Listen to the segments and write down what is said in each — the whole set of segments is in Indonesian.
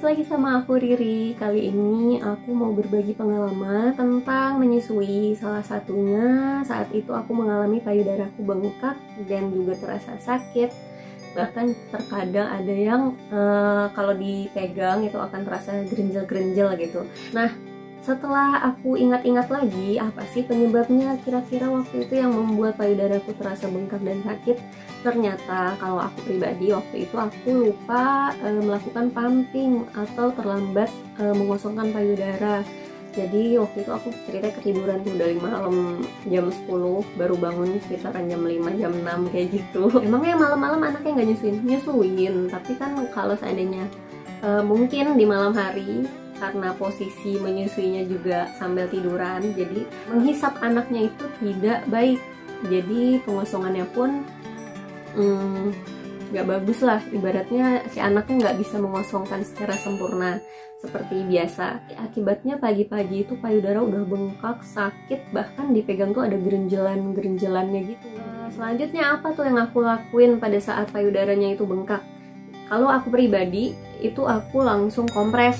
lagi sama aku Riri. Kali ini aku mau berbagi pengalaman tentang menyusui. Salah satunya saat itu aku mengalami payudaraku bengkak dan juga terasa sakit. Bahkan terkadang ada yang kalau dipegang itu akan terasa gerenjel-gerenjel gitu. Nah, setelah aku ingat-ingat lagi, apa sih penyebabnya kira-kira waktu itu yang membuat payudaraku terasa bengkak dan sakit? Ternyata kalau aku pribadi waktu itu aku lupa melakukan pumping atau terlambat mengosongkan payudara. Jadi waktu itu aku cerita ketiduran tuh dari malam jam 10, baru bangun sekitaran jam 5, jam 6 kayak gitu. Emangnya malam-malam anaknya nggak nyusuin? Nyusuin, tapi kan kalau seandainya mungkin di malam hari karena posisi menyusuinya juga sambil tiduran, jadi menghisap anaknya itu tidak baik. Jadi pengosongannya pun nggak bagus lah, ibaratnya si anaknya nggak bisa mengosongkan secara sempurna seperti biasa. Akibatnya pagi-pagi itu payudara udah bengkak, sakit, bahkan dipegang tuh ada gerenjelan-gerenjelannya gitu. Selanjutnya apa tuh yang aku lakuin pada saat payudaranya itu bengkak? Kalau aku pribadi itu aku langsung kompres.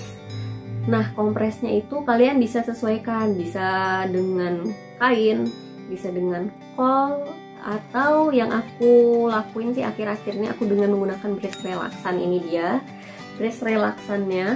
Nah, kompresnya itu kalian bisa sesuaikan, bisa dengan kain, bisa dengan kol, atau yang aku lakuin sih akhir-akhir ini aku dengan menggunakan breast relaksan. Ini dia breast relaksannya,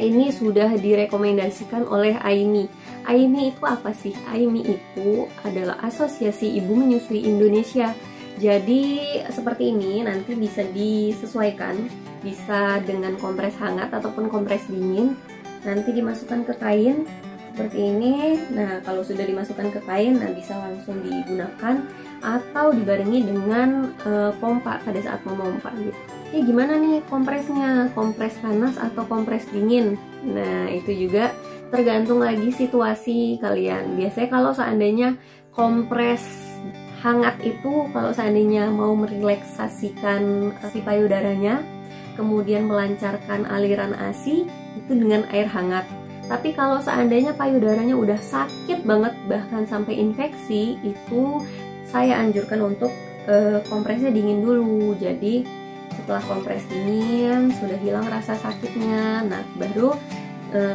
ini sudah direkomendasikan oleh AIMI. AIMI itu apa sih? AIMI itu adalah Asosiasi Ibu Menyusui Indonesia. Jadi seperti ini, nanti bisa disesuaikan, bisa dengan kompres hangat ataupun kompres dingin. Nanti dimasukkan ke kain seperti ini. Nah, kalau sudah dimasukkan ke kain, nah bisa langsung digunakan atau dibarengi dengan pompa pada saat memompa gitu. Ya gimana nih kompresnya? Kompres panas atau kompres dingin? Nah, itu juga tergantung lagi situasi kalian. Biasanya kalau seandainya kompres hangat itu kalau seandainya mau merelaksasikan si payudaranya, kemudian melancarkan aliran ASI itu dengan air hangat. Tapi kalau seandainya payudaranya udah sakit banget bahkan sampai infeksi, itu saya anjurkan untuk kompresnya dingin dulu. Jadi setelah kompres dingin sudah hilang rasa sakitnya, nah baru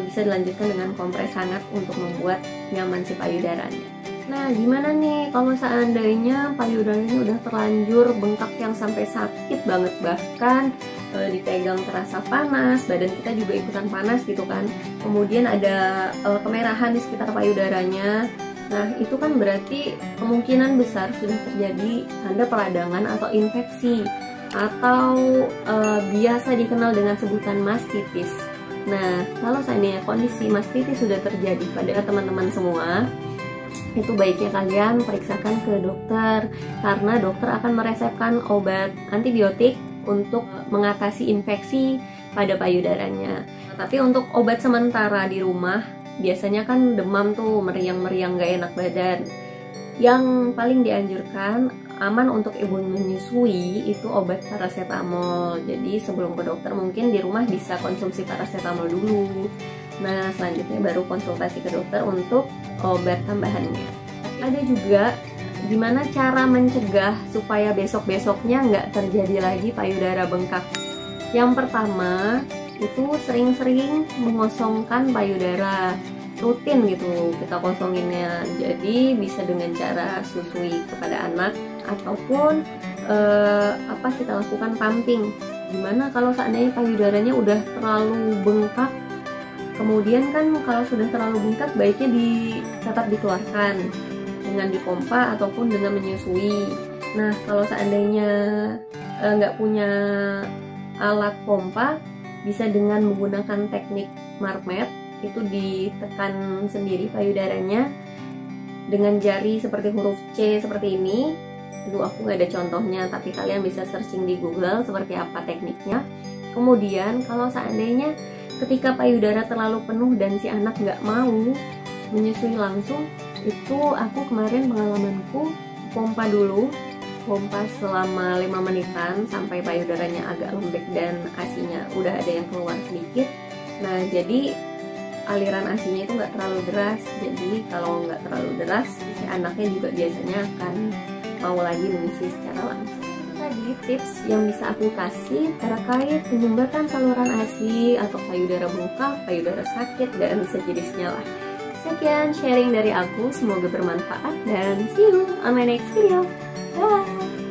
bisa dilanjutkan dengan kompres hangat untuk membuat nyaman si payudaranya. Nah, gimana nih kalau seandainya payudaranya udah terlanjur bengkak yang sampai sakit banget, bahkan dipegang terasa panas, badan kita juga ikutan panas gitu kan. Kemudian ada kemerahan di sekitar payudaranya. Nah, itu kan berarti kemungkinan besar sudah terjadi tanda peradangan atau infeksi atau biasa dikenal dengan sebutan mastitis. Nah, kalau seandainya kondisi mastitis sudah terjadi pada teman-teman semua, itu baiknya kalian periksakan ke dokter, karena dokter akan meresepkan obat antibiotik untuk mengatasi infeksi pada payudaranya. Tapi untuk obat sementara di rumah, biasanya kan demam tuh, meriang-meriang gak enak badan. Yang paling dianjurkan aman untuk ibu menyusui itu obat paracetamol. Jadi sebelum ke dokter mungkin di rumah bisa konsumsi paracetamol dulu. Nah, selanjutnya baru konsultasi ke dokter untuk obat tambahannya. Ada juga gimana cara mencegah supaya besok-besoknya nggak terjadi lagi payudara bengkak. Yang pertama itu sering-sering mengosongkan payudara, rutin gitu kita kosonginnya. Jadi bisa dengan cara susui kepada anak ataupun kita lakukan pumping. Gimana kalau seandainya payudaranya udah terlalu bengkak, kemudian kan kalau sudah terlalu bengkak baiknya tetap dikeluarkan dengan dipompa ataupun dengan menyusui. Nah, kalau seandainya nggak punya alat pompa, bisa dengan menggunakan teknik marmet. Itu ditekan sendiri payudaranya dengan jari seperti huruf C seperti ini. Aduh, aku nggak ada contohnya, tapi kalian bisa searching di Google seperti apa tekniknya. Kemudian kalau seandainya ketika payudara terlalu penuh dan si anak nggak mau menyusui langsung, itu aku kemarin pengalamanku pompa dulu, pompa selama 5 menitan sampai payudaranya agak lembek dan ASI-nya udah ada yang keluar sedikit. Nah, jadi aliran ASI-nya itu nggak terlalu deras. Jadi kalau nggak terlalu deras, si anaknya juga biasanya akan mau lagi mengisi secara langsung. Tadi tips yang bisa aku kasih terkait penyumbatan saluran ASI atau payudara bengkak, payudara sakit, dan sejenisnya lah. Sekian sharing dari aku, semoga bermanfaat dan see you on my next video. Bye!